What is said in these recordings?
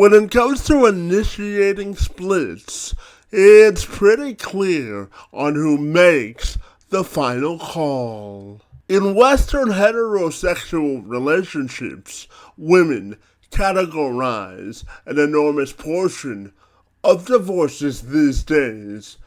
When it comes to initiating splits, it's pretty clear on who makes the final call. In Western heterosexual relationships, women categorize an enormous portion of divorces these days,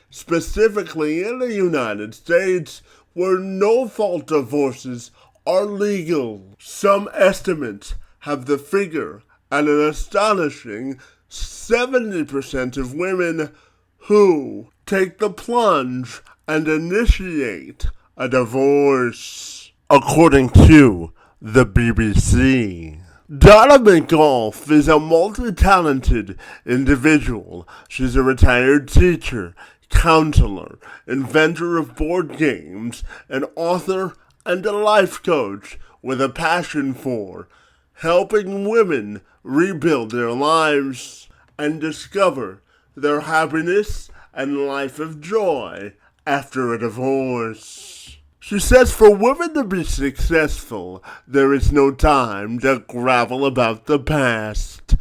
specifically in the United States, where no-fault divorces are legal. Some estimates have the figure at an astonishing 70% of women who take the plunge and initiate a divorce, according to the BBC. Donna McGoff is a multi-talented individual. She's a retired teacher, counselor, inventor of board games, an author, and a life coach with a passion for helping women rebuild their lives and discover their happiness and life of joy after a divorce. She says for women to be successful, there is no time to gravel about the past.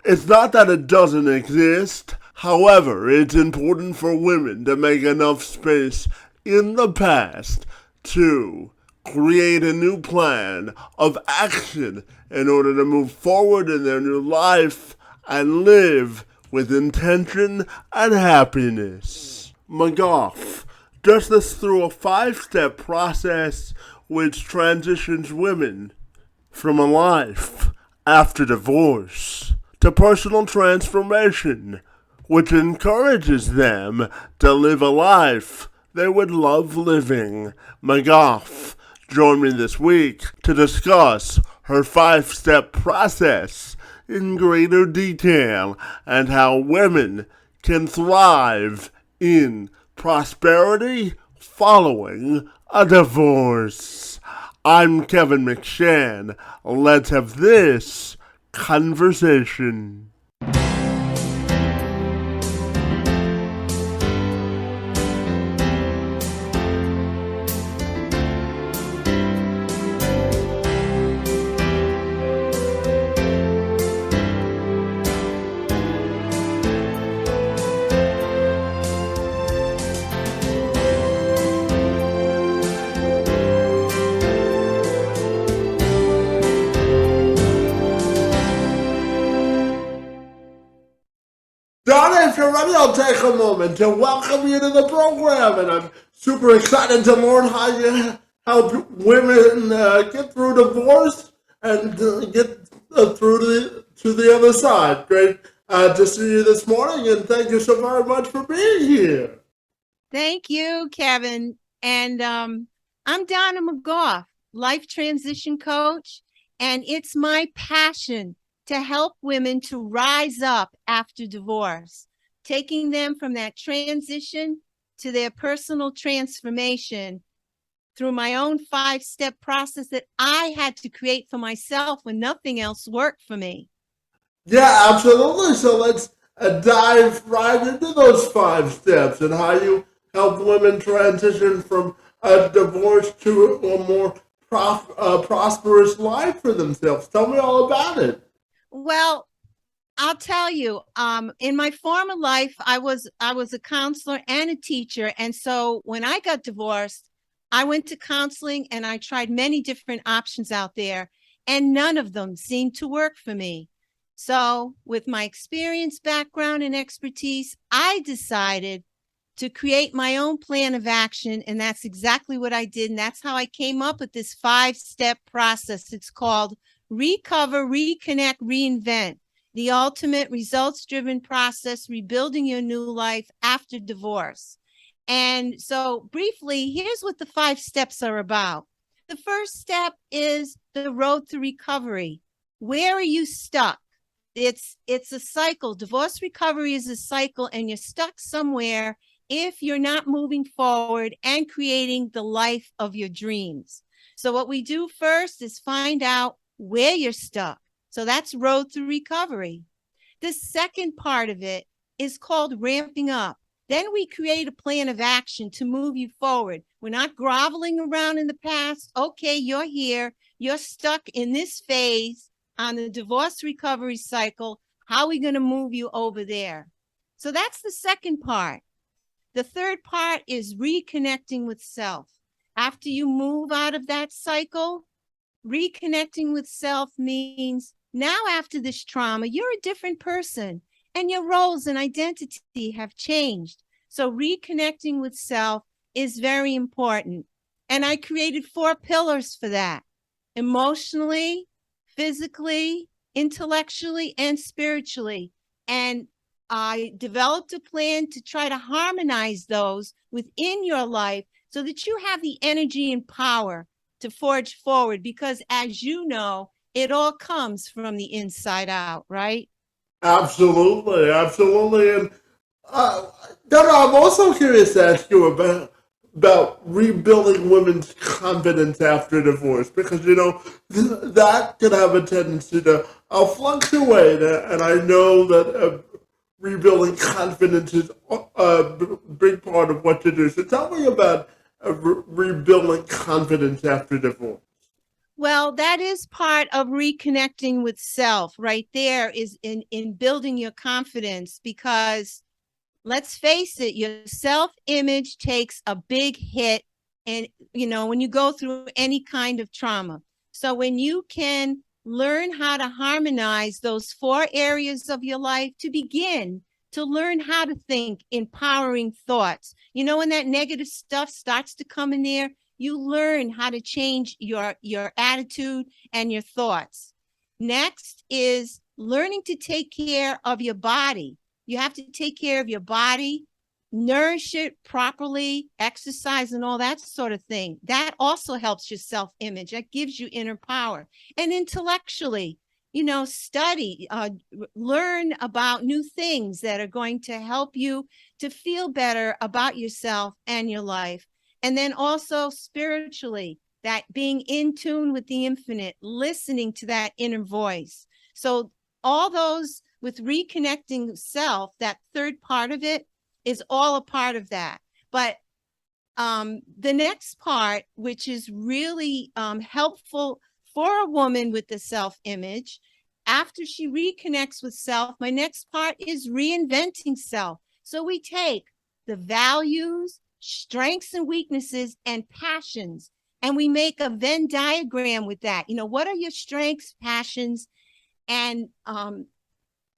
It's not that it doesn't exist. However, it's important for women to make enough space in the past to create a new plan of action in order to move forward in their new life and live with intention and happiness. McGoff does this through a 5-step process which transitions women from a life after divorce to personal transformation, which encourages them to live a life they would love living. McGoff joined me this week to discuss her 5-step process in greater detail and how women can thrive in prosperity following a divorce. I'm Kevin McShann. Let's have this conversation. Donna, if you're ready, I'll take a moment to welcome you to the program, and I'm super excited to learn how you help women get through divorce and get through to the other side. Great to see you this morning, and thank you so very much for being here. Thank you, Kevin. And I'm Donna McGoff, life transition coach, and it's my passion to help women to rise up after divorce, taking them from that transition to their personal transformation through my own 5-step process that I had to create for myself when nothing else worked for me. Yeah, absolutely. So let's dive right into those 5 steps and how you help women transition from a divorce to a more prosperous life for themselves. Tell me all about it. Well, I'll tell you, in my former life, I was a counselor and a teacher. And so when I got divorced, I went to counseling and I tried many different options out there, and none of them seemed to work for me. So with my experience, background, and expertise, I decided to create my own plan of action. And that's exactly what I did. And that's how I came up with this 5-step process. It's called Recover, Reconnect, Reinvent, the ultimate results-driven process, rebuilding your new life after divorce. And so briefly, here's what the 5 steps are about. The first step is the road to recovery. Where are you stuck? It's a cycle. Divorce recovery is a cycle, and you're stuck somewhere if you're not moving forward and creating the life of your dreams. So what we do first is find out where you're stuck. So that's road to recovery. The second part of it is called ramping up. Then we create a plan of action to move you forward. We're not groveling around in the past. Okay, you're here. You're stuck in this phase. on the divorce recovery cycle. How are we going to move you over there? So that's the second part. The third part is reconnecting with self. After you move out of that cycle, reconnecting with self means now after this trauma, you're a different person and your roles and identity have changed. So reconnecting with self is very important. And I created 4 pillars for that: emotionally, physically, intellectually, and spiritually. And I developed a plan to try to harmonize those within your life so that you have the energy and power to forge forward. Because as you know, it all comes from the inside out, right? Absolutely, absolutely. And Donna, I'm also curious to ask you about rebuilding women's confidence after divorce, because that can have a tendency to fluctuate, and I know that rebuilding confidence is a big part of what you do. So tell me about rebuilding confidence after divorce. Well, that is part of reconnecting with self right there, is in building your confidence, because let's face it, your self-image takes a big hit. And, when you go through any kind of trauma. So when you can learn how to harmonize those 4 areas of your life to begin to learn how to think empowering thoughts, when that negative stuff starts to come in there, you learn how to change your attitude and your thoughts. Next is learning to take care of your body. You have to take care of your body, nourish it properly, exercise and all that sort of thing. That also helps your self-image. That gives you inner power. And intellectually, study, learn about new things that are going to help you to feel better about yourself and your life. And then also spiritually, that being in tune with the infinite, listening to that inner voice. So all those with reconnecting self, that third part of it is all a part of that. But the next part, which is really helpful for a woman with the self-image, after she reconnects with self, my next part is reinventing self. So we take the values, strengths and weaknesses, and passions, and we make a Venn diagram with that. What are your strengths, passions, and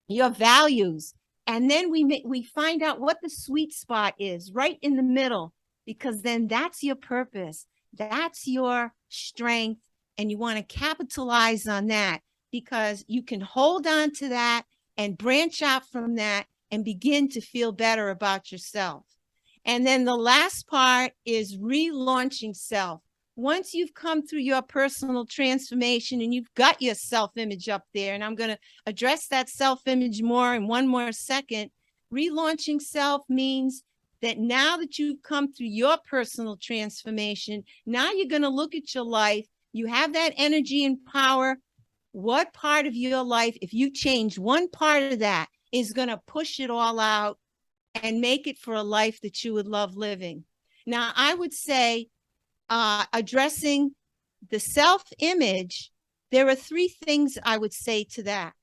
your values? And then we find out what the sweet spot is right in the middle, because then that's your purpose, that's your strength, and you want to capitalize on that, because you can hold on to that and branch out from that and begin to feel better about yourself. And then the last part is relaunching self. Once you've come through your personal transformation and you've got your self-image up there, and I'm going to address that self-image more in one more second, relaunching self means that now that you've come through your personal transformation, now you're going to look at your life. You have that energy and power. What part of your life, if you change one part of that, is going to push it all out and make it for a life that you would love living? Now, I would say, addressing the self-image, there are 3 things I would say to that.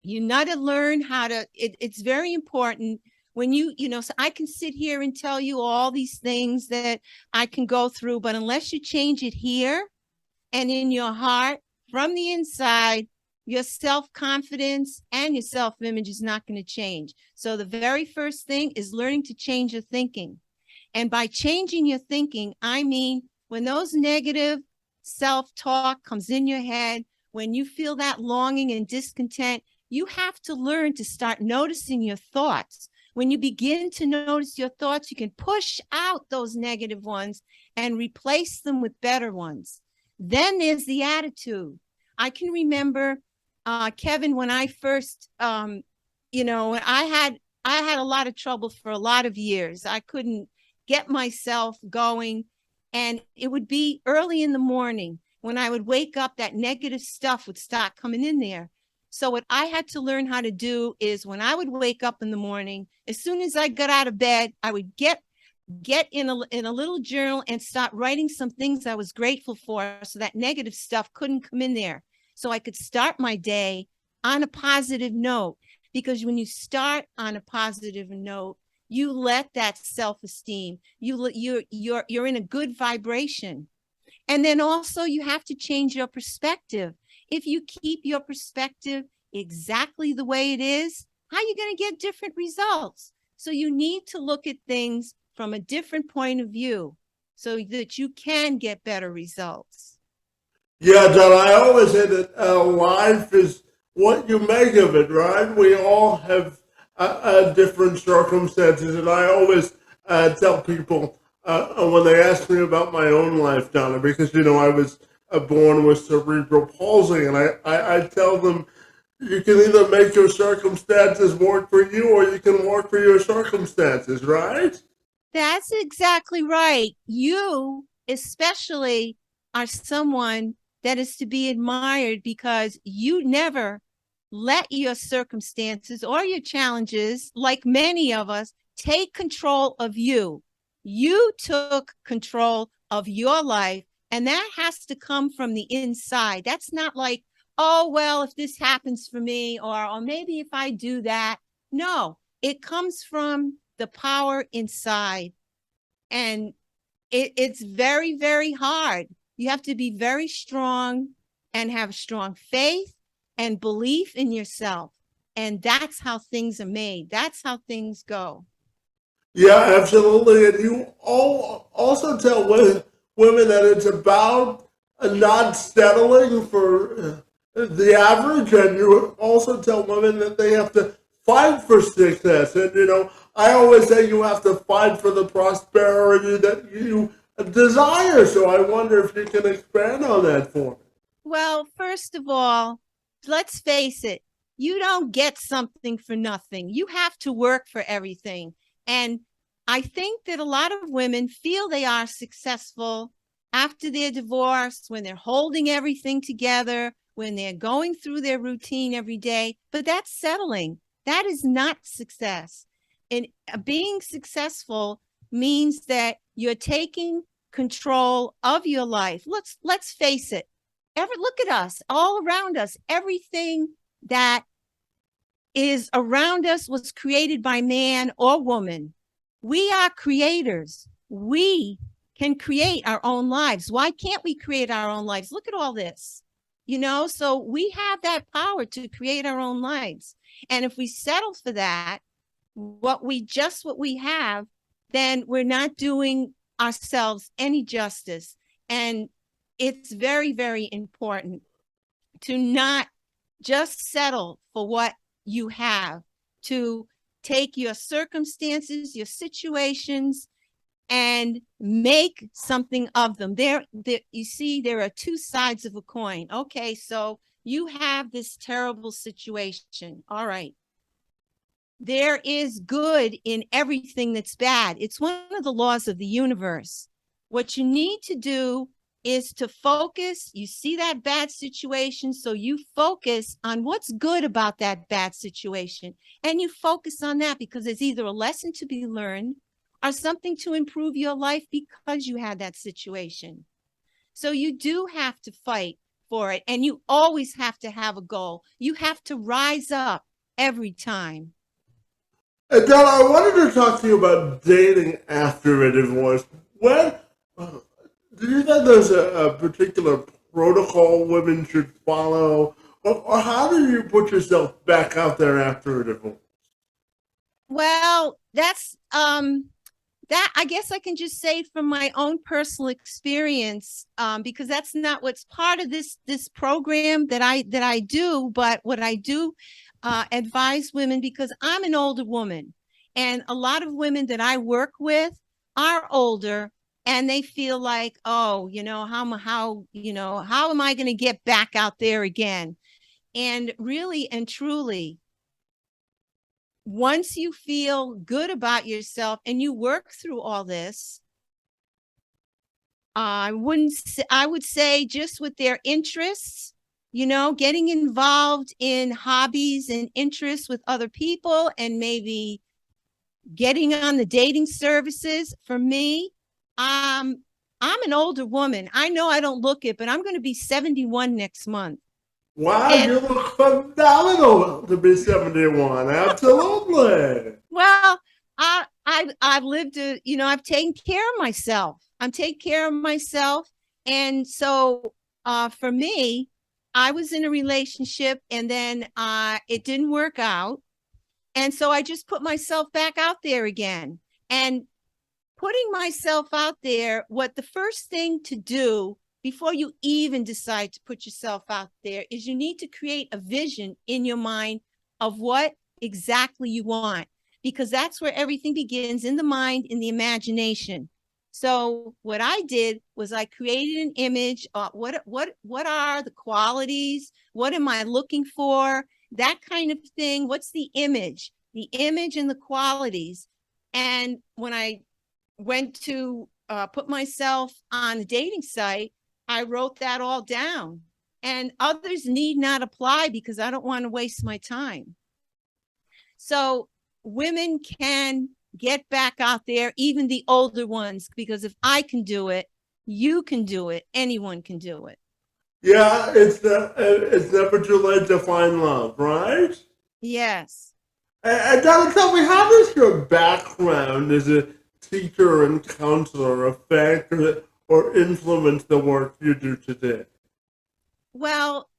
You got to learn how to, it's very important when so I can sit here and tell you all these things that I can go through, but unless you change it here and in your heart, from the inside, your self-confidence and your self-image is not going to change. So the very first thing is learning to change your thinking. And by changing your thinking, I mean, when those negative self-talk comes in your head, when you feel that longing and discontent, you have to learn to start noticing your thoughts. When you begin to notice your thoughts, you can push out those negative ones and replace them with better ones. Then there's the attitude. I can remember, Kevin, when I first, I had a lot of trouble for a lot of years. I couldn't get myself going. And it would be early in the morning when I would wake up, that negative stuff would start coming in there. So what I had to learn how to do is, when I would wake up in the morning, as soon as I got out of bed, I would get in a little journal and start writing some things I was grateful for, so that negative stuff couldn't come in there. so I could start my day on a positive note. Because when you start on a positive note, you let that self-esteem, you're in a good vibration. And then also you have to change your perspective. If you keep your perspective exactly the way it is, how are you going to get different results? So you need to look at things from a different point of view so that you can get better results. Yeah, John, I always say that life is what you make of it, right? We all have different circumstances, and I always tell people when they ask me about my own life, Donna, because, I was born with cerebral palsy, and I tell them, you can either make your circumstances work for you or you can work for your circumstances, right? That's exactly right. You especially are someone that is to be admired because you never let your circumstances or your challenges, like many of us, take control of you. You took control of your life, and that has to come from the inside. That's not like, oh, well, if this happens for me, or maybe if I do that. No, it comes from the power inside. And it's very, very hard. You have to be very strong and have strong faith and belief in yourself. And that's how things are made. That's how things go. Yeah, absolutely. And you also tell women that it's about not settling for the average, and you also tell women that they have to fight for success. And, I always say you have to fight for the prosperity that you desire. So I wonder if you can expand on that for me. Well, first of all, let's face it, you don't get something for nothing. You have to work for everything. And I think that a lot of women feel they are successful after their divorce, when they're holding everything together, when they're going through their routine every day. But that's settling. That is not success. And being successful means that you're taking control of your life. Let's face it. Look at us, all around us. Everything that is around us was created by man or woman. We are creators. We can create our own lives. Why can't we create our own lives? Look at all this, so we have that power to create our own lives. And if we settle for that, what we have, then we're not doing ourselves any justice. And it's very, very important to not just settle for what you have, to take your circumstances, your situations, and make something of them. You see, there are two sides of a coin. Okay, so you have this terrible situation. All right. There is good in everything that's bad. It's one of the laws of the universe. What you need to do is to focus. You see that bad situation, so you focus on what's good about that bad situation. And you focus on that because there's either a lesson to be learned or something to improve your life because you had that situation. So you do have to fight for it, and you always have to have a goal. You have to rise up every time. And Don, I wanted to talk to you about dating after a divorce. Do you think there's a particular protocol women should follow? Or how do you put yourself back out there after a divorce? Well, that's that I guess I can just say from my own personal experience, because that's not what's part of this program that I do, but what I do advise women, because I'm an older woman, and a lot of women that I work with are older, and they feel like, oh, how am I going to get back out there again? And really and truly, once you feel good about yourself and you work through all this, I would say just with their interests, getting involved in hobbies and interests with other people, and maybe getting on the dating services. For me, I'm an older woman. I know I don't look it, but I'm going to be 71 next month. Wow, And you look phenomenal to be 71. Absolutely. well, I've lived a, I've taken care of myself. I'm taking care of myself. And so for me, I was in a relationship and then it didn't work out. And so I just put myself back out there again. And putting myself out there, what the first thing to do before you even decide to put yourself out there is you need to create a vision in your mind of what exactly you want, because that's where everything begins, in the mind, in the imagination. So what I did was I created an image. What are the qualities? What am I looking for? That kind of thing. What's the image? The image and the qualities. And when I went to put myself on a dating site, I wrote that all down. And others need not apply because I don't want to waste my time. So women can get back out there, even the older ones, because if I can do it, you can do it. Anyone can do it. Yeah, it's never too late to find love, right? Yes. And Donna, tell me, how does your background as a teacher and counselor affect or influence the work you do today? Well,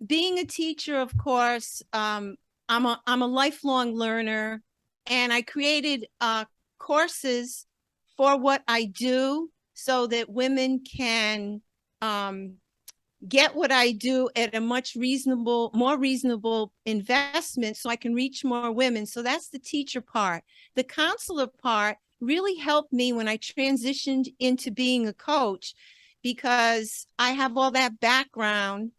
being a teacher, of course, I'm a lifelong learner, and I created courses for what I do so that women can get what I do at a more reasonable investment, so I can reach more women. So that's the teacher part. The counselor part really helped me when I transitioned into being a coach, because I have all that background,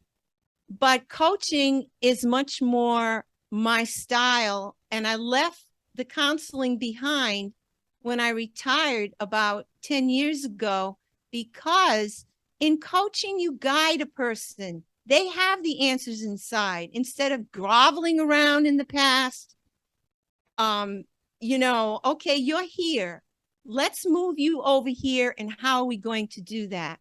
but coaching is much more my style. And I left the counseling behind when I retired about 10 years ago, because in coaching, you guide a person. They have the answers inside instead of groveling around in the past. Okay, you're here. Let's move you over here. And how are we going to do that?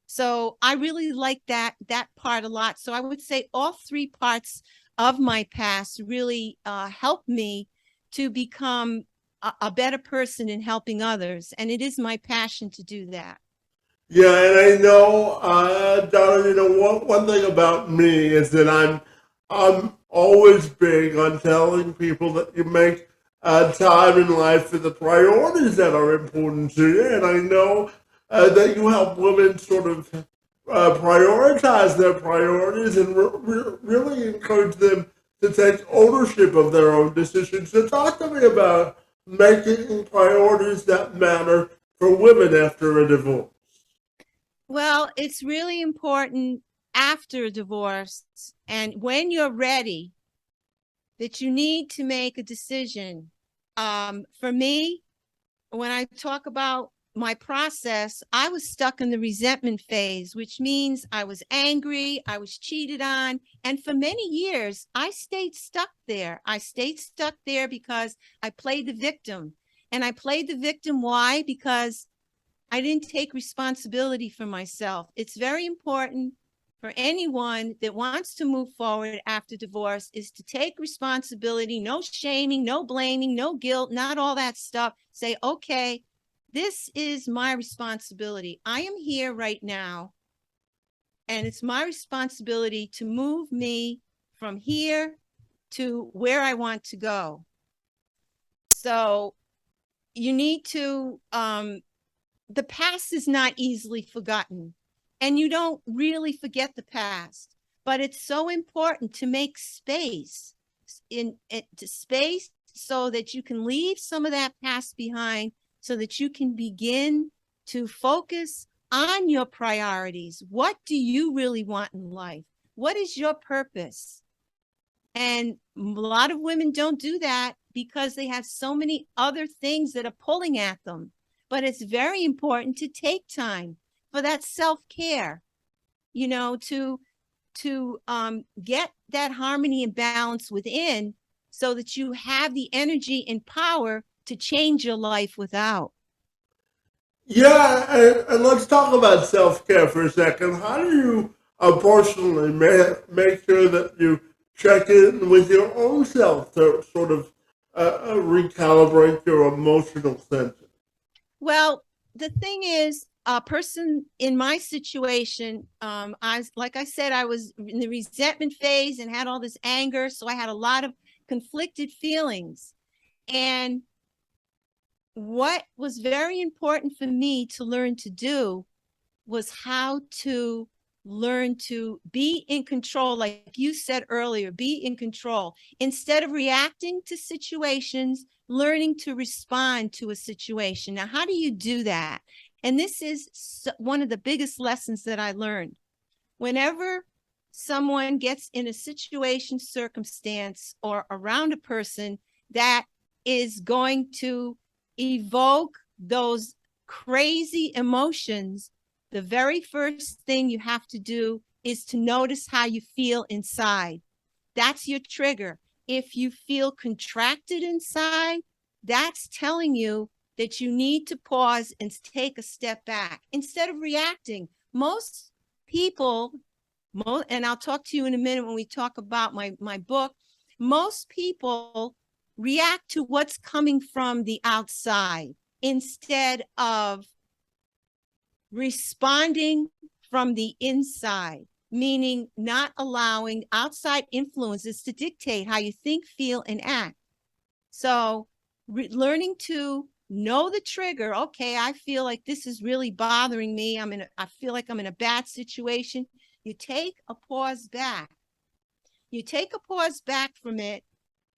So I really like that part a lot. So I would say all three parts of my past really helped me to become a better person in helping others. And it is my passion to do that. Yeah, and I know, Donna, one thing about me is that I'm always big on telling people that you make time in life for the priorities that are important to you, and I know that you help women sort of prioritize their priorities and really encourage them to take ownership of their own decisions. So talk to me about making priorities that matter for women after a divorce. Well, it's really important after a divorce and when you're ready that you need to make a decision. For me, when I talk about my process, I was stuck in the resentment phase, which means I was angry, I was cheated on. And for many years, I stayed stuck there. I stayed stuck there because I played the victim. And I played the victim. Why? Because I didn't take responsibility for myself. It's very important for anyone that wants to move forward after divorce is to take responsibility, no shaming, no blaming, no guilt, not all that stuff. Say, okay, this is my responsibility. I am here right now, and it's my responsibility to move me from here to where I want to go. So you need to, the past is not easily forgotten, and you don't really forget the past, but it's so important to make space so that you can leave some of that past behind, so that you can begin to focus on your priorities. What do you really want in life? What is your purpose? And a lot of women don't do that because they have so many other things that are pulling at them. But it's very important to take time for that self-care, to get that harmony and balance within, so that you have the energy and power to change your life without. Yeah, and let's talk about self-care for a second. How do you unfortunately, make sure that you check in with your own self to sort of recalibrate your emotional center. Well, the thing is, a person in my situation, like I said, I was in the resentment phase and had all this anger. So I had a lot of conflicted feelings. And what was very important for me to learn to do was how to learn to be in control. Like you said earlier, be in control. Instead of reacting to situations, learning to respond to a situation. Now, how do you do that? And this is one of the biggest lessons that I learned. Whenever someone gets in a situation, circumstance, or around a person that is going to evoke those crazy emotions, the very first thing you have to do is to notice how you feel inside. That's your trigger. If you feel contracted inside, that's telling you that you need to pause and take a step back instead of reacting. Most people, and I'll talk to you in a minute when we talk about my book, most people react to what's coming from the outside instead of responding from the inside, meaning not allowing outside influences to dictate how you think, feel, and act. So learning to know the trigger. Okay, I feel like this is really bothering me. I feel like I'm in a bad situation. You take a pause back. You take a pause back from it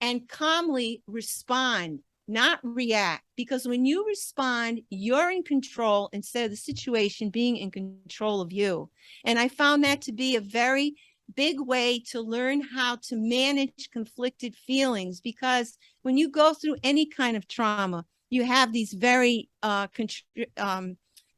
and calmly respond, not react. Because when you respond, you're in control instead of the situation being in control of you. And I found that to be a very big way to learn how to manage conflicted feelings, because when you go through any kind of trauma, you have these very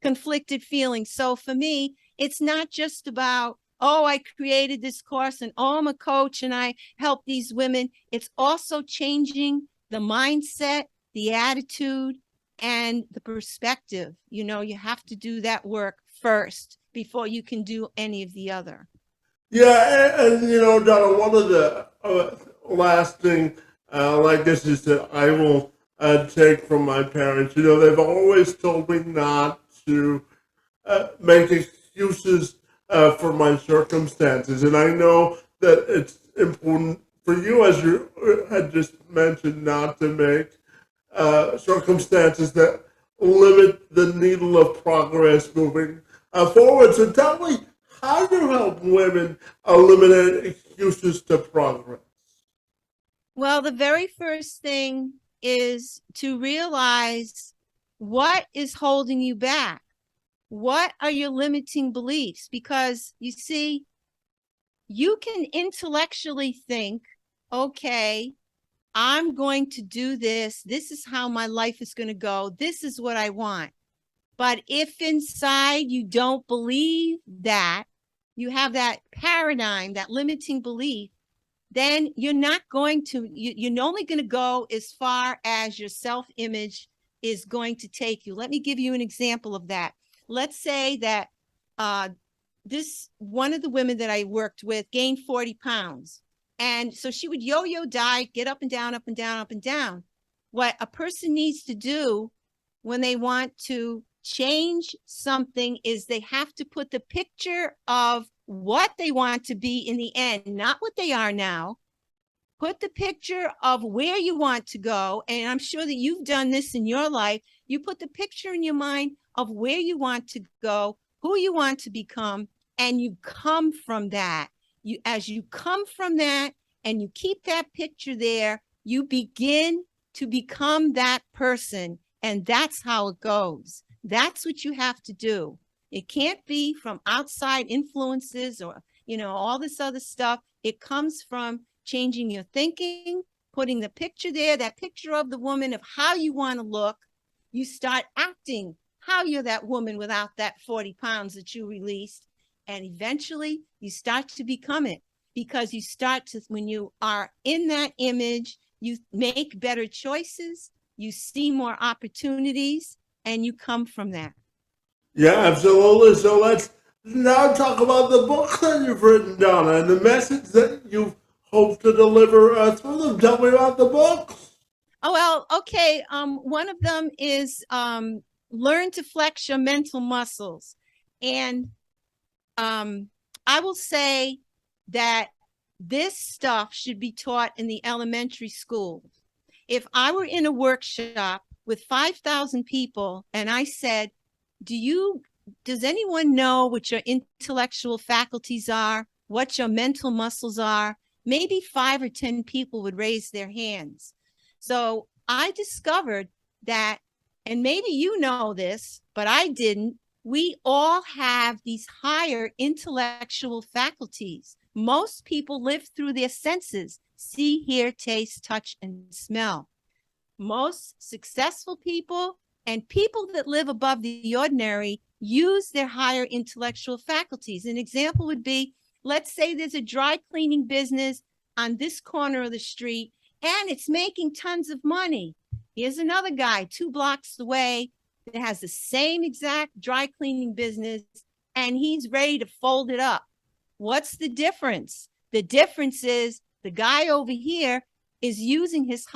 conflicted feelings. So for me, it's not just about, oh, I created this course and oh, I'm a coach and I help these women. It's also changing the mindset, the attitude, and the perspective. You know, you have to do that work first before you can do any of the other. Yeah, and you know, Donna, one of the last thing, like this, is that I will take from my parents. You know, they've always told me not to make excuses for my circumstances, and I know that it's important for you, as you had just mentioned, not to make circumstances that limit the needle of progress moving forward. So tell me, how do you help women eliminate excuses to progress? Well, the very first thing is to realize what is holding you back. What are your limiting beliefs? Because you see, you can intellectually think, okay, I'm going to do this. This is how my life is going to go. This is what I want. But if inside you don't believe that, you have that paradigm, that limiting belief, then you're not going to, you're only going to go as far as your self-image is going to take you. Let me give you an example of that. Let's say that one of the women that I worked with gained 40 pounds. And so she would yo-yo diet, get up and down, up and down, up and down. What a person needs to do when they want to change something is they have to put the picture of what they want to be in the end, not what they are now. Put the picture of where you want to go. And I'm sure that you've done this in your life. You put the picture in your mind of where you want to go, who you want to become, and you come from that. As you come from that and you keep that picture there, you begin to become that person. And that's how it goes. That's what you have to do. It can't be from outside influences or, all this other stuff. It comes from changing your thinking, putting the picture there, that picture of the woman, of how you want to look. You start acting how you're that woman without that 40 pounds that you released. And eventually you start to become it, because you start to, when you are in that image, you make better choices, you see more opportunities, and you come from that. Yeah, absolutely. So Now talk about the book that you've written, Donna, and the message that you hope to deliver through them. Tell me about the books. Oh, well, okay. One of them is learn to flex your mental muscles. And I will say that this stuff should be taught in the elementary school. If I were in a workshop with 5,000 people and I said, does anyone know what your intellectual faculties are, what your mental muscles are? Maybe 5 or 10 people would raise their hands. So I discovered that, and maybe you know this, but I didn't, we all have these higher intellectual faculties. Most people live through their senses: see, hear, taste, touch, and smell. Most successful people and people that live above the ordinary use their higher intellectual faculties. An example would be, let's say there's a dry cleaning business on this corner of the street and it's making tons of money. Here's another guy 2 blocks away that has the same exact dry cleaning business and he's ready to fold it up. What's the difference? The difference is the guy over here is using his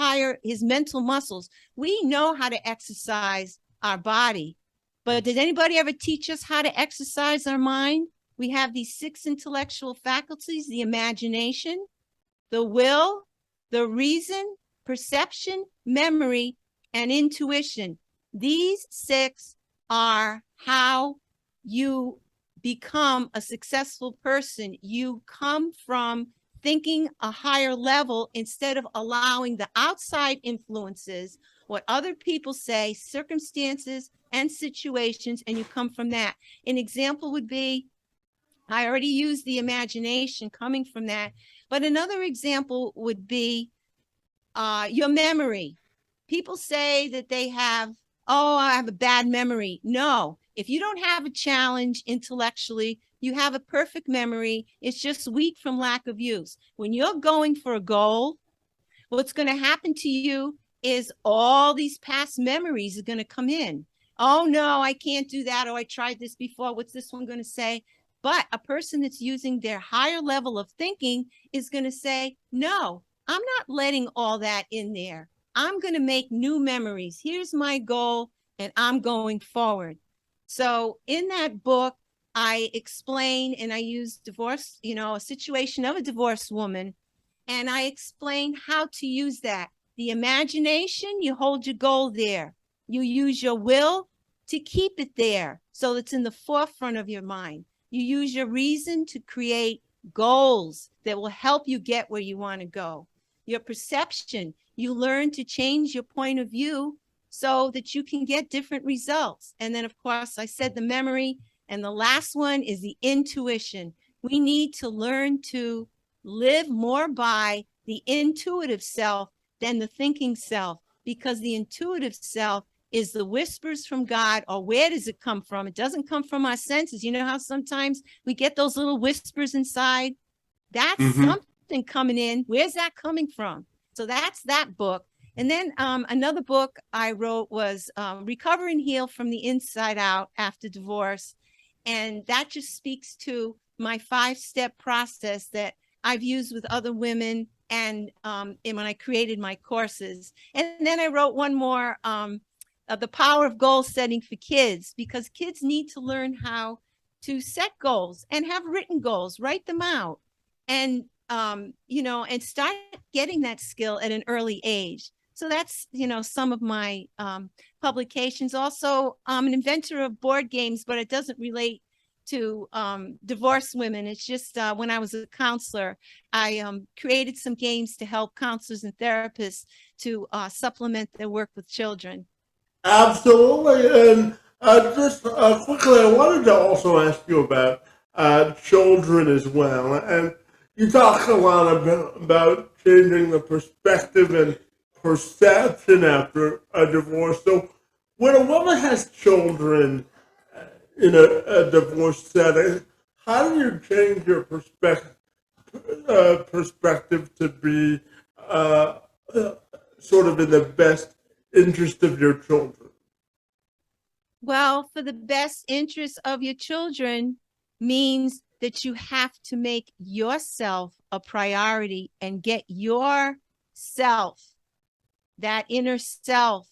mental muscles. We know how to exercise our body, but did anybody ever teach us how to exercise our mind? We have these 6 intellectual faculties: the imagination, the will, the reason, perception, memory, and intuition. These 6 are how you become a successful person. You come from thinking a higher level instead of allowing the outside influences, what other people say, circumstances and situations, and you come from that. An example would be, I already used the imagination coming from that, but another example would be your memory. People say that they have, oh, I have a bad memory. No, if you don't have a challenge intellectually, you have a perfect memory. It's just weak from lack of use. When you're going for a goal, what's going to happen to you is all these past memories are going to come in. Oh, no, I can't do that. Oh, I tried this before. What's this one going to say? But a person that's using their higher level of thinking is going to say, no, I'm not letting all that in there. I'm going to make new memories. Here's my goal, and I'm going forward. So in that book, I explain, and I use divorce, a situation of a divorced woman, and I explain how to use that. The imagination, you hold your goal there. You use your will to keep it there so it's in the forefront of your mind. You use your reason to create goals that will help you get where you want to go. Your perception, you learn to change your point of view so that you can get different results. And then, of course, I said the memory. And the last one is the intuition. We need to learn to live more by the intuitive self than the thinking self, because the intuitive self is the whispers from God. Or where does it come from? It doesn't come from our senses. You know how sometimes we get those little whispers inside? That's something coming in. Where's that coming from? So that's that book. And then another book I wrote was Recover and Heal from the Inside Out After Divorce. And that just speaks to my 5-step process that I've used with other women and when I created my courses. And then I wrote one more, The Power of Goal Setting for Kids, because kids need to learn how to set goals and have written goals, write them out, and and start getting that skill at an early age. So that's, some of my publications. Also, I'm an inventor of board games, but it doesn't relate to divorced women. It's just when I was a counselor, I created some games to help counselors and therapists to supplement their work with children. Absolutely. And just quickly, I wanted to also ask you about children as well. And you talk a lot about changing the perspective and perception after a divorce. So when a woman has children in a divorce setting, how do you change your perspective to be sort of in the best interest of your children? Well, for the best interest of your children, means that you have to make yourself a priority and get yourself, that inner self,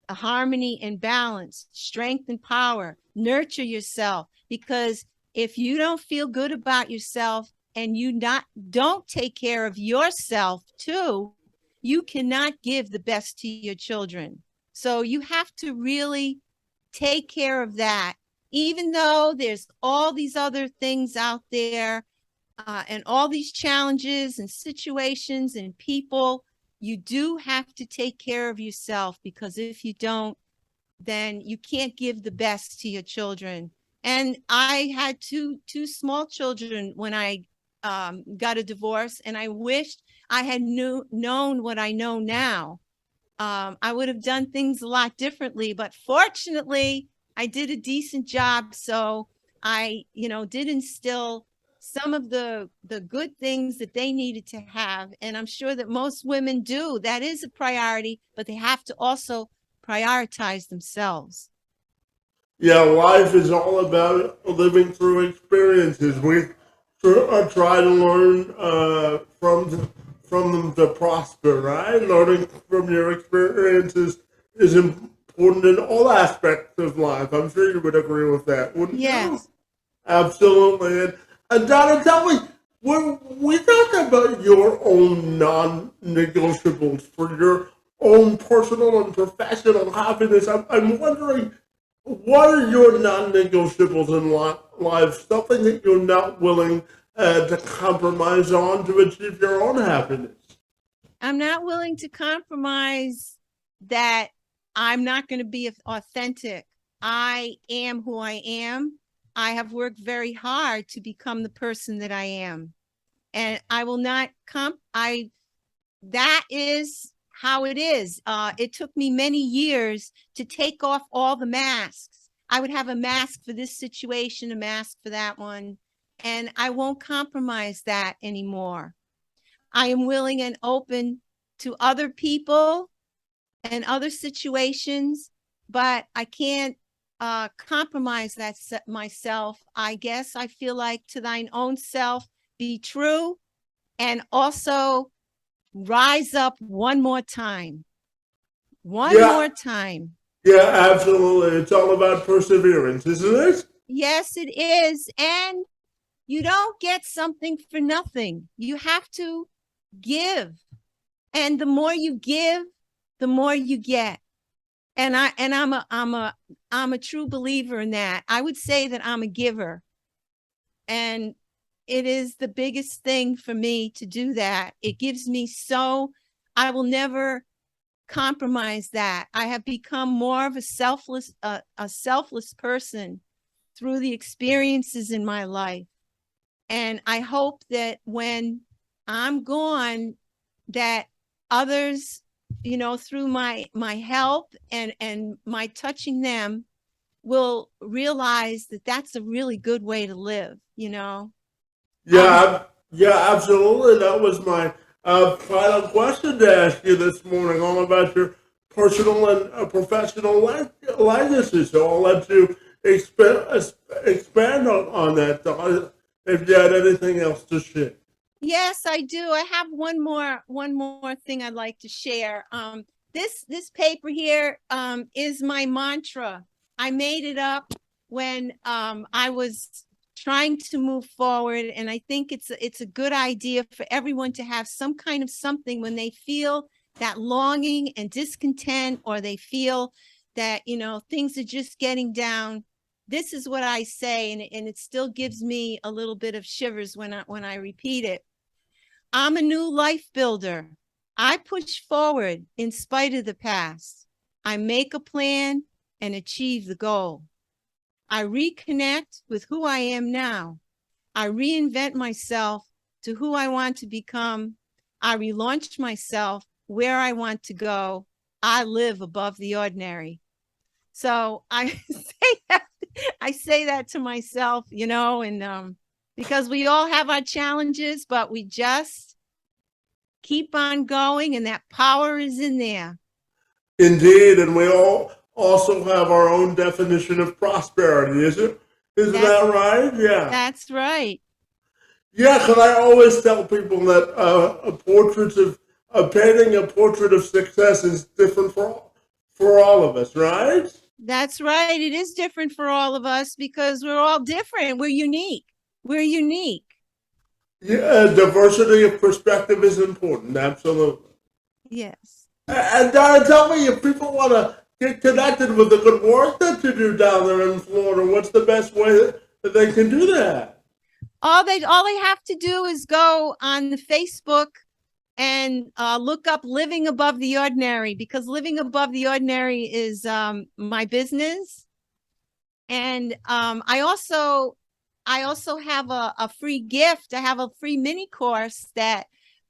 a harmony and balance, strength and power. Nurture yourself, because if you don't feel good about yourself and you don't take care of yourself too, you cannot give the best to your children. So you have to really take care of that, even though there's all these other things out there, and all these challenges and situations and people. You do have to take care of yourself, because if you don't, then you can't give the best to your children. And I had two small children when I got a divorce, and I wished I had known what I know now. I would have done things a lot differently, but fortunately, I did a decent job. So I, did instill some of the good things that they needed to have. And I'm sure that most women do. That is a priority, but they have to also prioritize themselves. Yeah, life is all about living through experiences. We try to learn from them to prosper, right? Learning from your experiences is important in all aspects of life. I'm sure you would agree with that, wouldn't you? Yes. Absolutely. And Donna, tell me, when we talk about your own non-negotiables for your own personal and professional happiness, I'm wondering, what are your non-negotiables in life? Something that you're not willing to compromise on to achieve your own happiness? I'm not willing to compromise that I'm not going to be authentic. I am who I am. I have worked very hard to become the person that I am. And I will not that is how it is. It took me many years to take off all the masks. I would have a mask for this situation, a mask for that one, and I won't compromise that anymore. I am willing and open to other people and other situations, but I can't compromise that myself. I guess I feel like to thine own self, be true, and also rise up one more time. One more time. Yeah, absolutely. It's all about perseverance, isn't it? Yes, it is. And you don't get something for nothing. You have to give. And the more you give, the more you get. And I'm a true believer in that. I would say that I'm a giver. And it is the biggest thing for me to do that. It gives me I will never compromise that. I have become more of a selfless person through the experiences in my life. And I hope that when I'm gone, that others, through my help and my touching them, will realize that that's a really good way to live, Yeah, yeah, absolutely. That was my final question to ask you this morning, all about your personal and professional legacy. So I'll let you expand on that, if you had anything else to share. Yes, I do. I have one more thing I'd like to share. This paper here is my mantra. I made it up when I was trying to move forward, and I think it's a good idea for everyone to have some kind of something when they feel that longing and discontent, or they feel that things are just getting down. This is what I say, and it still gives me a little bit of shivers when I repeat it. I'm a new life builder. I push forward in spite of the past. I make a plan and achieve the goal. I reconnect with who I am now. I reinvent myself to who I want to become. I relaunch myself where I want to go. I live above the ordinary. So I say that to myself, and because we all have our challenges, but we just keep on going, and that power is in there. Indeed, and we all also have our own definition of prosperity, Isn't That's that right? Yeah. that's right. Yeah, because I always tell people that painting a portrait of success is different for all of us, right? That's right. It is different for all of us because we're all different. We're unique. We're unique. Yeah, diversity of perspective is important. Absolutely. Yes. And Donna, tell me if people want to get connected with the good work that you do down there in Florida, what's the best way that they can do that? All they have to do is go on the Facebook and look up Living Above the Ordinary, because Living Above the Ordinary is my business. And I also have a free gift. I have a free mini course that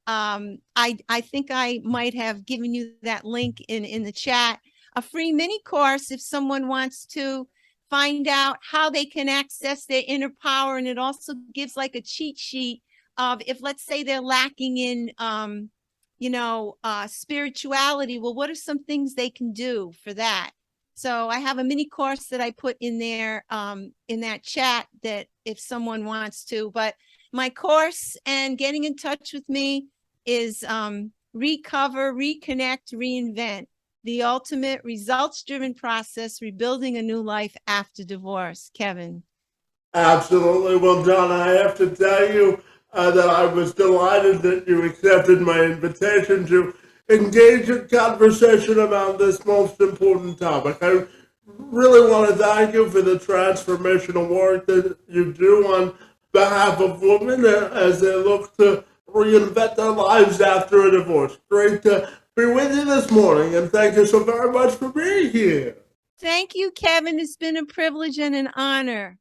I think I might have given you that link in the chat. A free mini course if someone wants to find out how they can access their inner power, and it also gives like a cheat sheet of, if let's say they're lacking in spirituality, well, what are some things they can do for that? So I have a mini course that I put in there in that chat, that if someone wants to. But my course and getting in touch with me is Recover, Reconnect, Reinvent: the ultimate results-driven process, rebuilding a new life after divorce. Kevin. Absolutely. Well, Donna, I have to tell you that I was delighted that you accepted my invitation to engage in conversation about this most important topic. I really want to thank you for the transformational work that you do on behalf of women as they look to reinvent their lives after a divorce. Great to be with you this morning, and thank you so very much for being here. Thank you, Kevin. It's been a privilege and an honor.